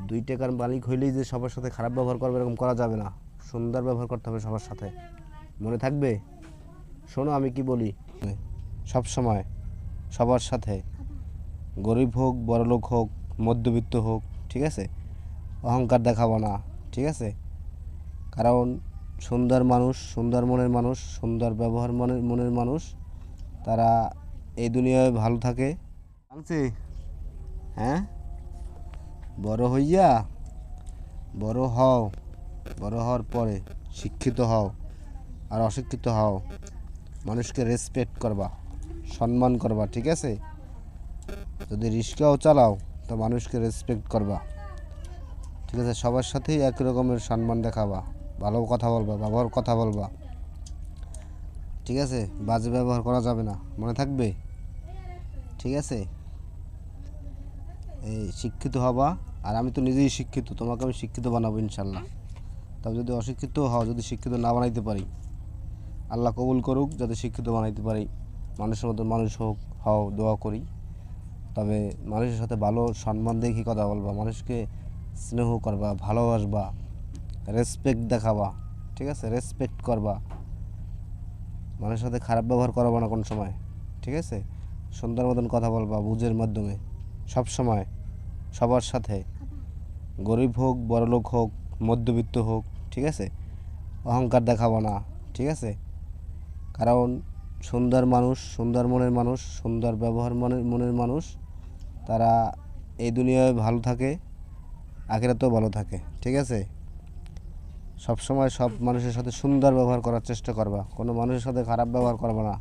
2 টাকার মালিক হইলেই যে সবার সাথে খারাপ ব্যবহার করবে এরকম করা যাবে না। সুন্দর ব্যবহার করতে হবে সবার সাথে। মনে থাকবে? শোনো আমি কি বলি। সব সময় সবার সাথে, গরিব হোক, বড়লোক হোক, মধ্যবিত্ত হোক, ঠিক আছে? অহংকার দেখাবো না, ঠিক আছে? কারণ সুন্দর মানুষ, সুন্দর মনের মানুষ, সুন্দর ব্যবহার মনের মানুষ, তারা এই দুনিয়ায় ভালো থাকে। ভাঙছে? হ্যাঁ, বড় হইয়া বড় হও, বড় হওয়ার পরে শিক্ষিত হও আর অশিক্ষিত হও, মানুষকে রেসপেক্ট করবা, সম্মান করবা, ঠিক আছে? যদি রিক্সাও চালাও তো মানুষকে রেসপেক্ট করবা, ঠিক আছে? সবার সাথেই একই রকমের সম্মান দেখাবা, ভালো কথা বলবা, ব্যবহার কথা বলবা, ঠিক আছে? বাজে ব্যবহার করা যাবে না, মনে থাকবে? ঠিক আছে? এই শিক্ষিত হবা। আর আমি তো নিজেই শিক্ষিত, তোমাকে আমি শিক্ষিত বানাবো ইনশাল্লাহ। তবে যদি অশিক্ষিত হও, যদি শিক্ষিত না বানাইতে পারি, আল্লাহ কবুল করুক, যাতে শিক্ষিত বানাইতে পারি, মানুষের মতো মানুষ হও, দোয়া করি। তবে মানুষের সাথে ভালো সম্মান দেখি কথা বলবা, মানুষকে স্নেহ করবা, ভালোবাসবা, রেসপেক্ট দেখাবা, ঠিক আছে? রেসপেক্ট করবা, মানুষের সাথে খারাপ ব্যবহার করবা না কোন সময়, ঠিক আছে? সুন্দর মতন কথা বলবা বুঝের মাধ্যমে, সব সময় সবার সাথে, গরিব হোক, বড়লোক হোক, মধ্যবিত্ত হোক, ঠিক আছে? অহংকার দেখাবো না, ঠিক আছে? কারণ সুন্দর মানুষ, সুন্দর মনের মানুষ, সুন্দর ব্যবহার মনের মানুষ, তারা এই দুনিয়ায় ভালো থাকে, আখিরাতেও ভালো থাকে, ঠিক আছে? সব সময় সব মানুষের সাথে সুন্দর ব্যবহার করার চেষ্টা করবা, কোনো মানুষের সাথে খারাপ ব্যবহার করবা না,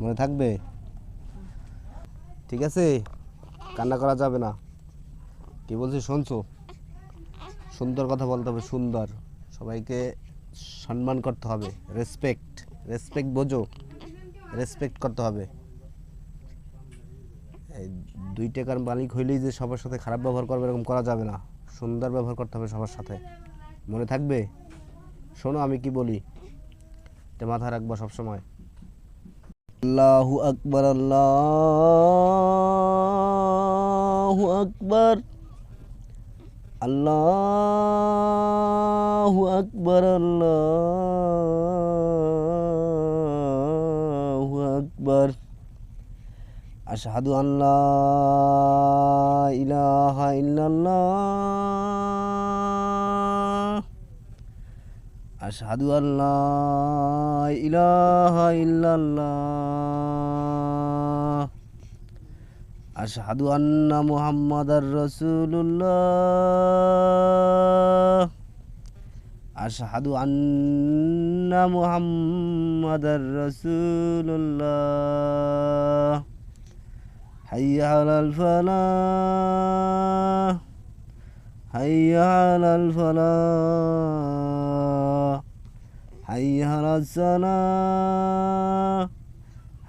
মনে থাকবে? ঠিক আছে? কান্না করা যাবে না। কি বলছি শুনছো? সুন্দর কথা বলতে হবে, সুন্দর, সবাইকে সম্মান করতে হবে, রেসপেক্ট, রেসপেক্ট বোঝো? রেসপেক্ট করতে হবে। এই 2 টাকার মালিক হইলেই যে সবার সাথে খারাপ ব্যবহার করবে এরকম করা যাবে না। সুন্দর ব্যবহার করতে হবে সবার সাথে, মনে থাকবে? শোনো আমি কি বলি, এটা মাথায় রাখবা সবসময়। আল্লাহু আকবার, আল্লাহু আকবার, আল্লাহু আকবার, আল্লাহু আকবার। আশহাদু আল্লা ইলাহা ইল্লাল্লাহ, আশহাদু আল্লা ইলাহা ইল্লাল্লাহ, আশহাদু আন্না মুহাম্মাদার রাসূলুল্লাহ, আশহাদু আন্না মুহাম্মাদার রাসূলুল্লাহ। হাইয়া আলাল ফালাহ, হাইয়া আলাল ফালাহ, হাইয়া আলাস সালাহ,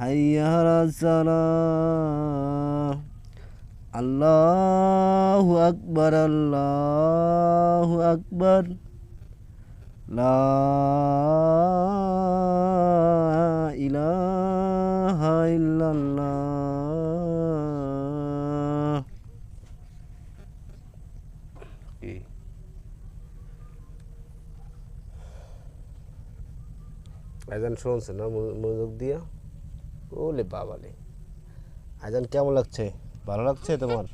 হাইয়া আলাস সালাহ। আল্লাহু আকবার, আল্লাহু আকবার, লা ইলাহা ইল্লাল্লাহ। আজান শুনছে না মনোযোগ দিয়া? ওলে বাবালে, আজান কেমন লাগছে? ভালো লাগছে তোমার?